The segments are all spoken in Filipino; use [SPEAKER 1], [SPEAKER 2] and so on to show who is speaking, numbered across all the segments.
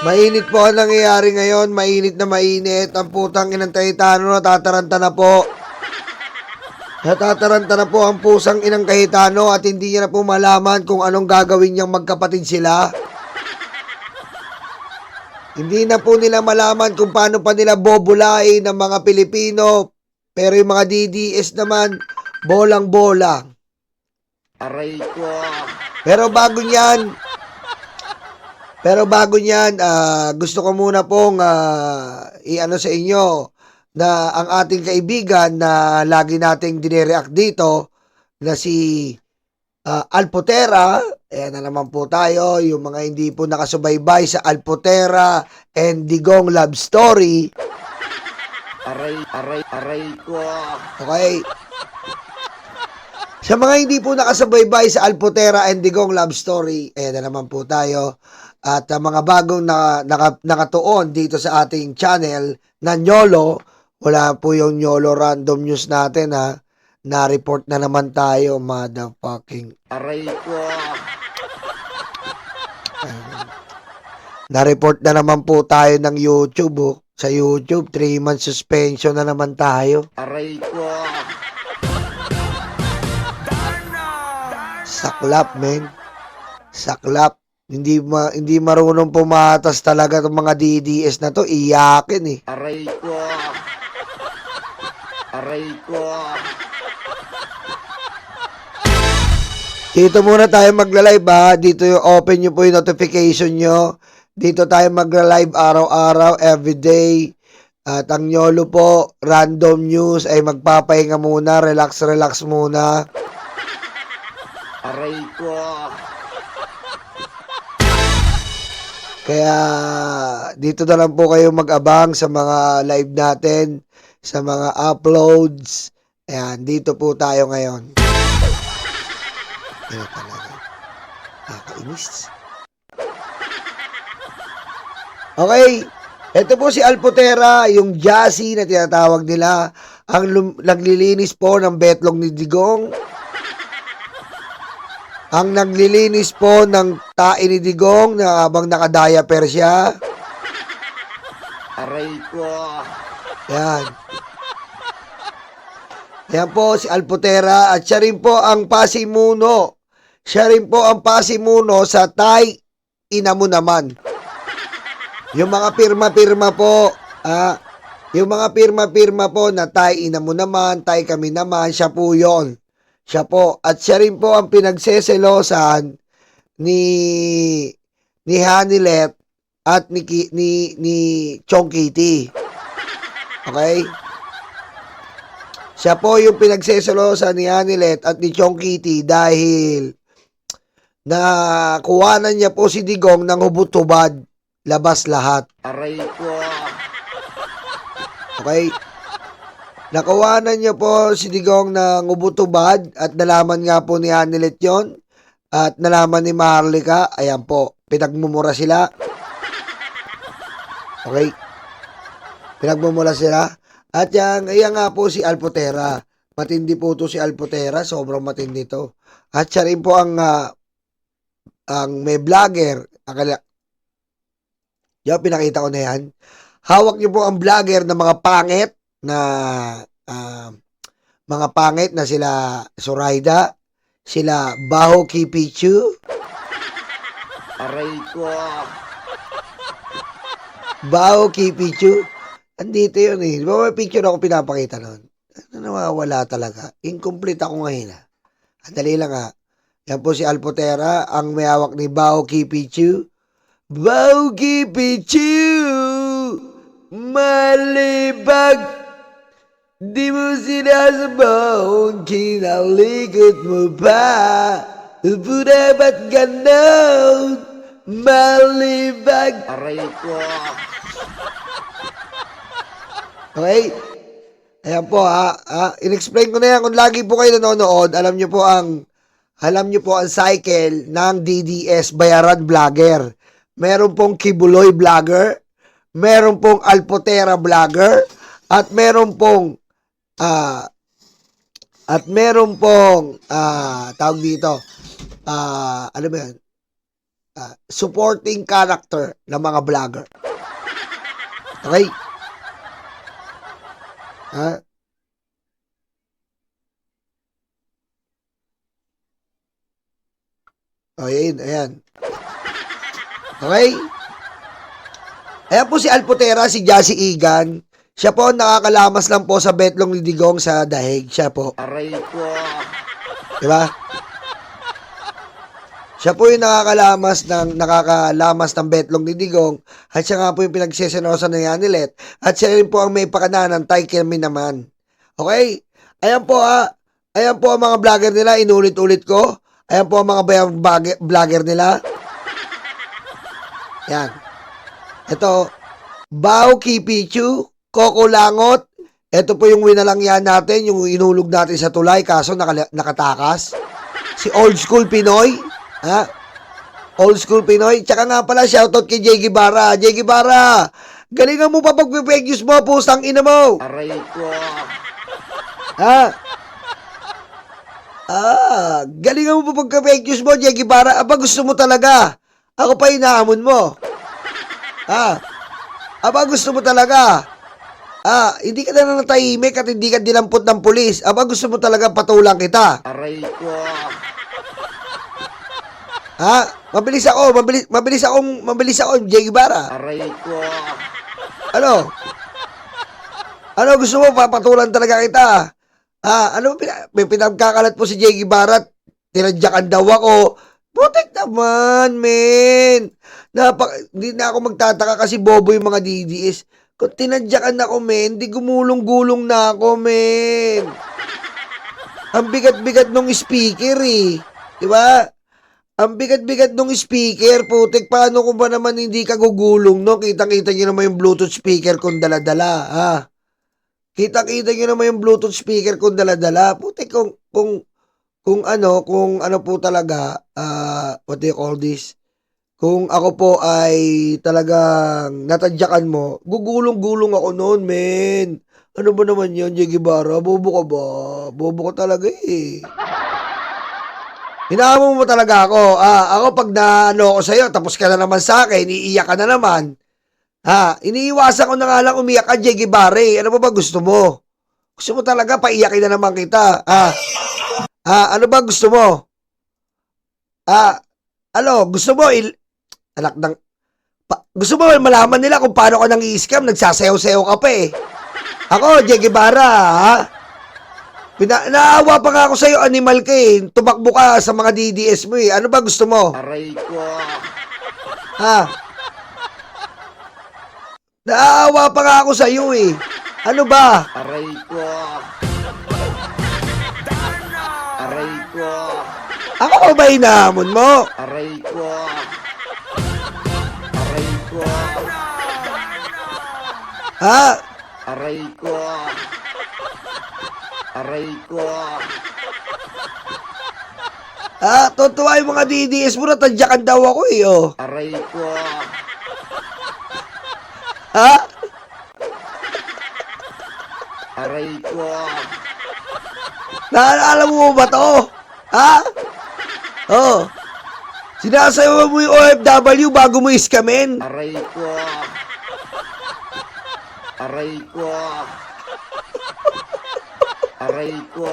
[SPEAKER 1] Mainit po ang nangyayari ngayon. Mainit na mainit. Ang putang inang Cayetano natataranta na po. Natataranta na po ang pusang inang Cayetano at hindi niya na po malaman kung anong gagawin niyang magkapatid sila. Hindi na po nila malaman kung paano pa nila bobulain ng mga Pilipino. Pero yung mga DDS naman, bolang-bolang.
[SPEAKER 2] Aray ko.
[SPEAKER 1] Pero bago niyan, gusto ko muna pong i-ano sa inyo na ang ating kaibigan na lagi nating dinereact dito na si Alpotera. Ayan na naman po tayo, yung mga hindi po nakasubaybay sa Alpotera and Digong Love Story.
[SPEAKER 2] Aray ko.
[SPEAKER 1] Okay? Sa mga hindi po nakasubaybay sa Alpotera and Digong Love Story, ayan na naman po tayo. At mga bagong nakatuon dito sa ating channel na Nyolo, wala po yung Nyolo Random News natin ha. Na-report na naman tayo, motherfucking.
[SPEAKER 2] Aray ko.
[SPEAKER 1] Na-report na naman po tayo ng YouTube. Oh. Sa YouTube, 3 months suspension na naman tayo.
[SPEAKER 2] Aray ko.
[SPEAKER 1] Saklap, men. Saklap. Hindi marunong pumatas talaga ng mga DDS na to. Iyakin eh.
[SPEAKER 2] Aray ko. Aray ko.
[SPEAKER 1] Dito muna tayo magla-live ha. Dito yung open nyo po yung notification nyo. Dito tayo magla-live araw-araw, everyday. At ang Nyolo po, random news ay magpapahinga muna. Relax muna.
[SPEAKER 2] Aray ko.
[SPEAKER 1] Kaya dito na lang po kayo mag-abang sa mga live natin, sa mga uploads. Ayan, dito po tayo ngayon. Ayan talaga. Nakakainis. Okay, ito po si Alpotera, yung Jassy na tinatawag nila, ang naglilinis po ng betlog ni Digong. Ang naglilinis po ng tae ni Digong na habang nakadiaper siya.
[SPEAKER 2] Aray ko.
[SPEAKER 1] Yan. Yan po si Alpotera at siya rin po ang pasimuno. Siya rin po ang pasimuno sa Tay Ina Mo Naman. Yung mga pirma-pirma po, yung mga pirma-pirma po na Tay Ina Mo Naman, Tay Kami Naman, siya po yon. Siya po. At siya rin po ang pinagseselosan ni Hanilet at ni Chong Kitty. Okay? Siya po yung pinagseselosan ni Hanilet at ni Chong Kitty dahil nakuhanan niya po si Digong ng hubot-hubad. Labas lahat.
[SPEAKER 2] Aray ko.
[SPEAKER 1] Okay? Nakawanan niya po si Digong ng ubutubad at nalaman nga po ni Hanilet yon at nalaman ni Maharlika. Ayan po, pinagmumura sila. Okay? Pinagmumura sila. At yan nga po si Alpotera. Matindi po to si Alpotera. Sobrang matindi to. At siya rin po ang may vlogger. Yan, pinakita ko na yan. Hawak niyo po ang vlogger ng mga pangit na sila Zoraida, sila Baho Kipichu,
[SPEAKER 2] Aray ko.
[SPEAKER 1] Baho Kipichu. Andito yun eh. Di ba may picture ako pinapakita nun? Nawawala talaga. Incomplete ako ngayon ha. Andali lang ha. Yan po si Alpotera, ang may hawak ni Baho Kipichu. Baho Kipichu! Malibag! Di mo sinasabong, kinalikot mo pa. Upuda ba't ganon? Malibag.
[SPEAKER 2] Aray ko.
[SPEAKER 1] Okay? Ayan po ha. In-explain ko na yan. Kung lagi po kayo nanonood, alam nyo po ang cycle ng DDS Bayaran Vlogger. Meron pong Kibuloy Vlogger. Meron pong Alpotera Vlogger. At meron pong tawag dito, ano ba yan? supporting character ng mga vlogger. Okay? Ha? O, ayan. Okay? Ayan po si Alputera, si Jassy Igan. Siya po ang nakakalamas lang po sa betlong lidigong sa dahig. Siya po.
[SPEAKER 2] Aray ko.
[SPEAKER 1] Diba? Siya po yung nakakalamas ng betlong lidigong. At siya nga po yung pinagsesenosa ng Yanilet. At siya rin po ang may pakananan ng Tay Kirmi naman. Okay? Ayan po Ayan po ang mga vlogger nila. Inulit-ulit ko. Ayan po ang mga vlogger nila. Yan. Ito. Bao Kipichu. Coco Langot. Ito po yung winalangyan natin. Yung inulog natin sa tulay. Kaso nakatakas. Si Old School Pinoy. Ha? Old School Pinoy. Tsaka nga pala, shoutout kay Jay Guevara. Jay Guevara, galingan mo pa pag-fake news mo, pustang ina mo.
[SPEAKER 2] Aray ko.
[SPEAKER 1] Ha? Galingan mo pa pag-fake news mo, Jay Guevara. Aba, gusto mo talaga. Ako pa inaamon mo. Ha? Aba, gusto mo talaga. Hindi ka na natahimik at hindi ka dinampot ng pulis. Aba, gusto mo talaga patulang kita.
[SPEAKER 2] Aray ko.
[SPEAKER 1] Ha? Mabilis ako, Jay Guevara.
[SPEAKER 2] Aray ko.
[SPEAKER 1] Ano gusto mo? Papatulan talaga kita. May pinagkakalat po si Jay Guevara. Tinadyakan daw ako. Putik naman, men. Hindi na ako magtataka kasi bobo yung mga DDS. Kung tinadyakan ako, men, di gumulong-gulong na ako, men. Ang bigat-bigat nung speaker, eh. Diba? Ang bigat-bigat nung speaker, putik, paano kung ba naman hindi ka gugulong, no? Kitang-kita nyo naman yung Bluetooth speaker kung dala-dala, ha? Kitang-kita nyo naman yung Bluetooth speaker kung dala-dala. Putik, kung ano po talaga, what do you call this? Kung ako po ay talagang natadyakan mo, gugulong-gulong ako noon, men. Ano ba naman yun, Jay Guevara? Bobo ka ba? Bobo ka talaga, eh. Hinahamon mo talaga ako. Ako pag naano ko sa'yo, tapos ka na naman sa akin, iiyak ka na naman. Iniiwasan ko na nga lang umiyak ka, Jay Guevara. Ano ba gusto mo? Gusto mo talaga, paiyakin na naman kita. Ano ba gusto mo? Gusto mo, gusto mo malaman nila kung paano ka nang i-scam, nagsasayaw-sayaw ka pa eh. Ako, Jay Guevara, naawa pa nga ako sa'yo, animal ka eh. Tumakbo ka sa mga DDS mo eh. Ano ba gusto mo?
[SPEAKER 2] Aray ko.
[SPEAKER 1] Naawa pa nga ako sa'yo eh. Ano ba?
[SPEAKER 2] Aray ko. Aray ko.
[SPEAKER 1] Ako ko ba hinahamon mo?
[SPEAKER 2] Aray ko. Aray ko. Aray ko. Aray ko.
[SPEAKER 1] Totoo yung mga DDS mo, natadyakan daw ako eh, oh.
[SPEAKER 2] Aray ko. Aray ko.
[SPEAKER 1] Naalala mo ba to? Sinasayaw mo yung OFW bago mo iskamin?
[SPEAKER 2] Aray ko. Aray ko. Aray ko.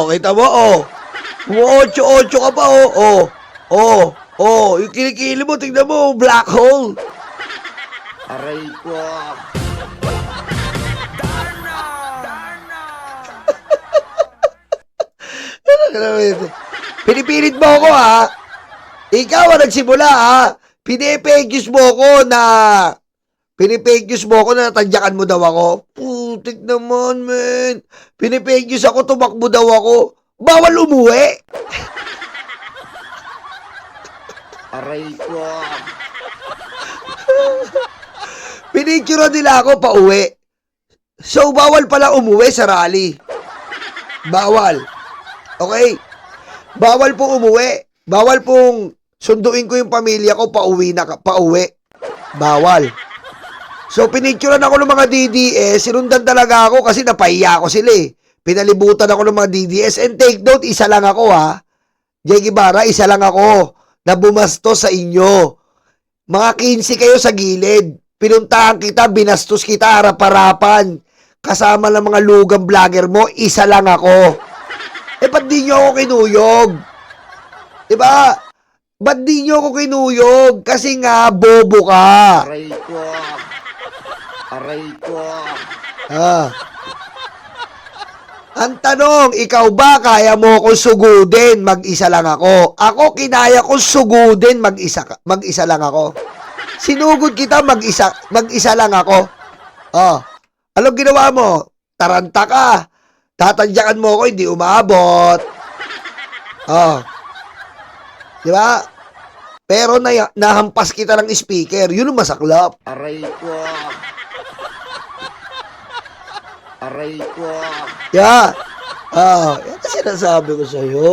[SPEAKER 1] Kita mo, Umu-8-8 ka pa, yung kilikili mo, tingnan mo, black hole.
[SPEAKER 2] Aray ko.
[SPEAKER 1] Pinipilit mo ako, Ikaw ang nagsimula, Pinipake mo ako na natadyakan mo daw ako. Putik naman, men. Pinipake ako, tumakbo daw ako. Bawal umuwi.
[SPEAKER 2] Aray ko.
[SPEAKER 1] Pinicture nila ako pa uwi. So, bawal pala umuwi sa rally. Bawal. Okay? Bawal po umuwi. Bawal pong sunduin ko yung pamilya ko pauwi. Bawal. So, pinicturean ako ng mga DDS. Sinundan talaga ako kasi napahiya ako sila eh. Pinalibutan ako ng mga DDS. And take note, isa lang ako ha. Jay Guevara, isa lang ako na bumastos sa inyo. Mga 15 kayo sa gilid. Pinuntahan kita, binastos kita, harap-harapan. Kasama ng mga lugang vlogger mo, isa lang ako. Ba't di nyo ako kinuyog? Diba? Ba't di nyo ako kinuyog? Kasi nga, bobo ka.
[SPEAKER 2] Aray ko. Aray ko.
[SPEAKER 1] Ang tanong, ikaw ba kaya mo akong sugudin? Mag-isa lang ako. Ako, kinaya kong sugudin, mag-isa lang ako. Sinugod kita, mag-isa lang ako. Anong ginawa mo? Taranta ka. Tatadyakan mo ako, hindi umabot. Di ba? Pero nahampas kita ng speaker. Yun ang masaklap.
[SPEAKER 2] Aray ko. Aray ko.
[SPEAKER 1] Yeah. Yan ang sinasabi ko sa'yo.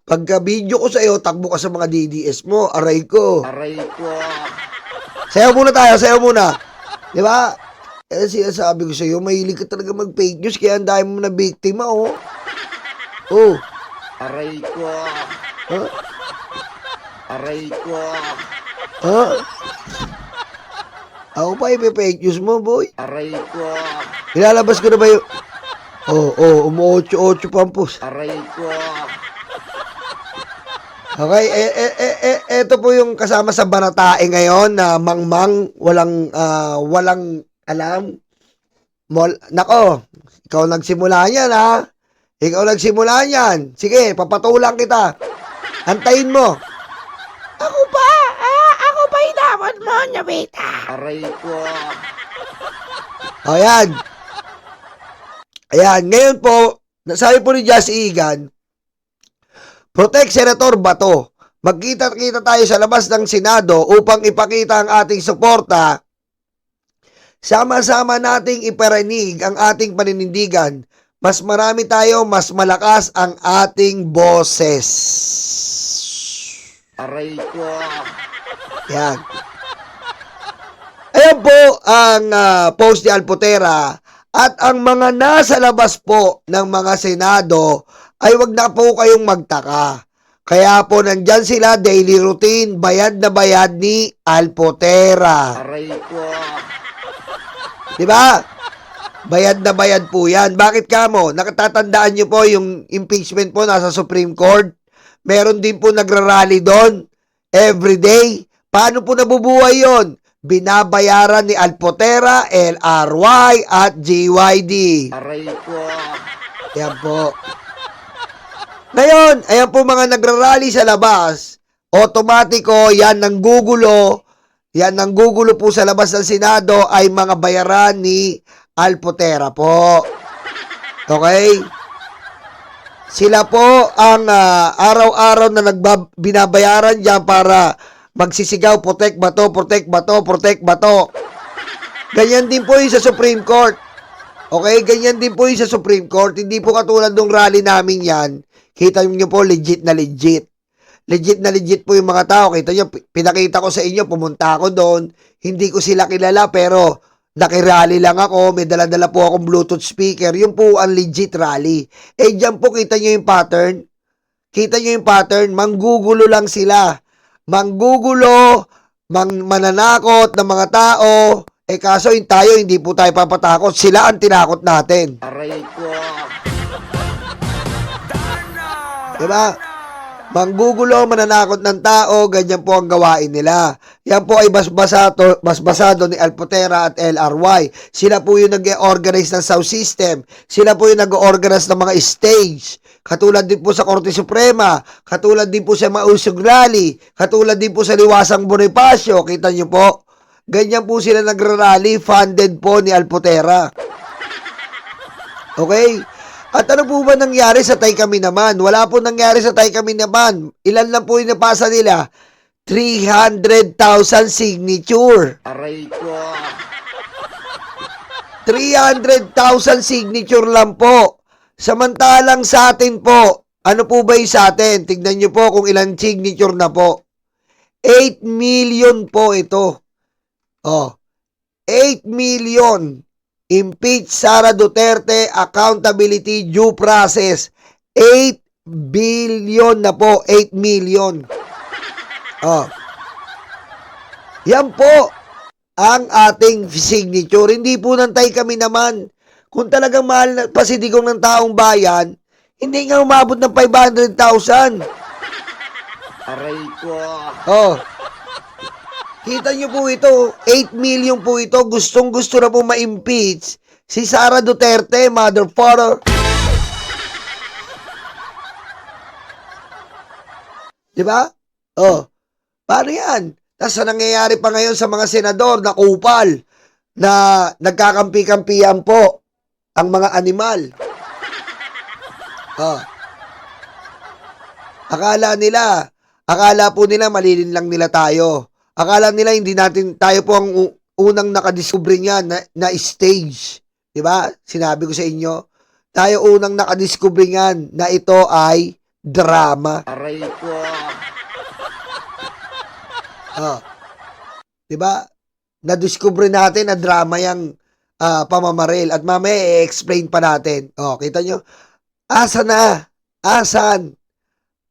[SPEAKER 1] Pagka video ko sa'yo, takbo ka sa mga DDS mo. Aray ko.
[SPEAKER 2] Aray ko.
[SPEAKER 1] Sayaw muna tayo, sayaw muna. Di ba? Yan ang sinasabi ko sa'yo. Mahilig ka talaga mag-fake news, kaya ang dami mo na biktima, oh. Oh.
[SPEAKER 2] Aray ko. Aray ko.
[SPEAKER 1] Ako pa ipi-fake news mo, boy.
[SPEAKER 2] Aray ko.
[SPEAKER 1] Ilalabas ko na ba yung... umu-8-8 pampus.
[SPEAKER 2] Aray ko.
[SPEAKER 1] Okay, eto po yung kasama sa Baratae ngayon na mangmang, walang alam. Nako, ikaw nagsimula yan, ha? Ikaw nagsimula yan. Sige, papatulang kita. Antayin mo. Ako pa dapat mo, Nabita.
[SPEAKER 2] Aray ko.
[SPEAKER 1] Ayan. Ngayon po, nasabi po ni Just Egan, Protect Senator Bato. Magkita-kita tayo sa labas ng Senado upang ipakita ang ating suporta. Sama-sama nating iparinig ang ating paninindigan. Mas marami tayo, mas malakas ang ating boses.
[SPEAKER 2] Aray ko.
[SPEAKER 1] Yan. Ayan po ang post ni Alpotera. At ang mga nasa labas po ng mga Senado ay wag na po kayong magtaka. Kaya po nandyan sila, daily routine, bayad na bayad ni Alpotera.
[SPEAKER 2] Aray ko.
[SPEAKER 1] Diba? Bayad na bayad po yan. Bakit kamo? Nakatatandaan nyo po yung impeachment po nasa Supreme Court. Meron din po nagrarally doon everyday. Paano po nabubuhay yon? Binabayaran ni Alpotera, LRY at GYD.
[SPEAKER 2] Aray ko.
[SPEAKER 1] Yan po. Ngayon, ayan po mga nagrarally sa labas. Otomatiko, yan ng gugulo. Yan ng gugulo po sa labas ng Senado ay mga bayaran ni Alpotera po. Okay? Sila po ang araw-araw na binabayaran dyan para magsisigaw, protect bato, protect bato, protect bato. Ganyan din po yung sa Supreme Court. Okay? Ganyan din po yung sa Supreme Court. Hindi po katulad ng rally namin yan. Kita nyo po, legit na legit. Legit na legit po yung mga tao. Kita nyo, pinakita ko sa inyo, pumunta ako doon. Hindi ko sila kilala, pero nakirally lang ako. May dala-dala po akong Bluetooth speaker. Yung po ang legit rally. Dyan po, kita nyo yung pattern. Kita nyo yung pattern. Manggugulo lang sila. Manggugulo, mananakot ng mga tao. Kaso yung tayo, hindi po tayo papatakot. Sila ang tinakot natin.
[SPEAKER 2] Aray ko.
[SPEAKER 1] Diba? Manggugulo, mananakot ng tao, ganyan po ang gawain nila. Yan po ay basbasado ni Alpotera at LRY. Sila po yung nag-organize ng sound system. Sila po yung nag-organize ng mga stage. Katulad din po sa Korte Suprema. Katulad din po sa Mausog Rally. Katulad din po sa Liwasang Bonifacio. Kita nyo po. Ganyan po sila nagra-rally, funded po ni Alpotera. Okay? At ano po ba nangyari sa Tay Kami Naman? Wala po nangyari sa Tay Kami Naman. Ilan lang po yung napasa nila? 300,000 signature.
[SPEAKER 2] Aray ko.
[SPEAKER 1] 300,000 signature lang po. Samantalang sa atin po, ano po ba yung sa atin? Tignan nyo po kung ilang signature na po. 8 million po ito. 8 million. Impeach Sara Duterte, accountability, due process. 8 billion na po, 8 million. Oh. Yan po ang ating signature. Hindi po nantay kami naman. Kung talagang mahal na pa si Digong ng taong bayan, hindi nga umabot ng 500,000.
[SPEAKER 2] Aray ko.
[SPEAKER 1] Oh. Kita nyo po ito, 8 million po ito. Gustong gusto na po ma-impeach si Sara Duterte, mother father. Diba? Oh. Paano yan? Tapos nangyayari pa ngayon sa mga senador na kupal na nagkakampi-kampihan po ang mga animal. Oh. Akala po nila malilin lang nila tayo. Akala nila hindi natin, tayo po ang unang nakadiscover niyan na stage. Diba? Sinabi ko sa inyo, tayo unang nakadiscover niyan na ito ay drama.
[SPEAKER 2] Aray ko.
[SPEAKER 1] Oh. Diba? Na-discover natin na drama yung pamamaril. At mamaya i-explain pa natin. Oh, kita nyo? Asa na? Asan?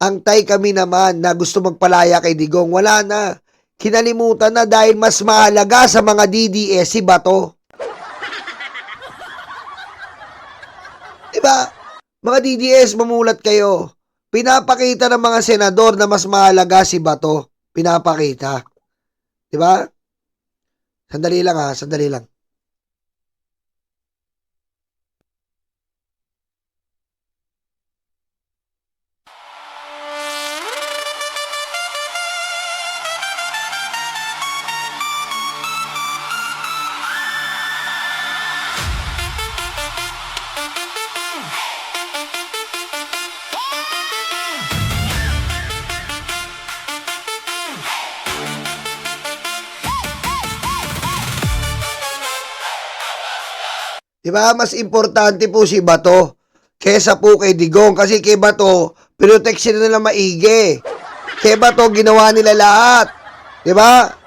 [SPEAKER 1] Antay kami naman na gusto magpalaya kay Digong. Wala na. Kinalimutan na dahil mas mahalaga sa mga DDS si Bato. Diba? Mga DDS, mamulat kayo. Pinapakita ng mga senador na mas mahalaga si Bato. Pinapakita. Diba? Sandali lang ha, sandali lang. Diba? Mas importante po si Bato kesa po kay Digong. Kasi kay Bato, protection nila maigi. Kay Bato, ginawa nila lahat. Diba?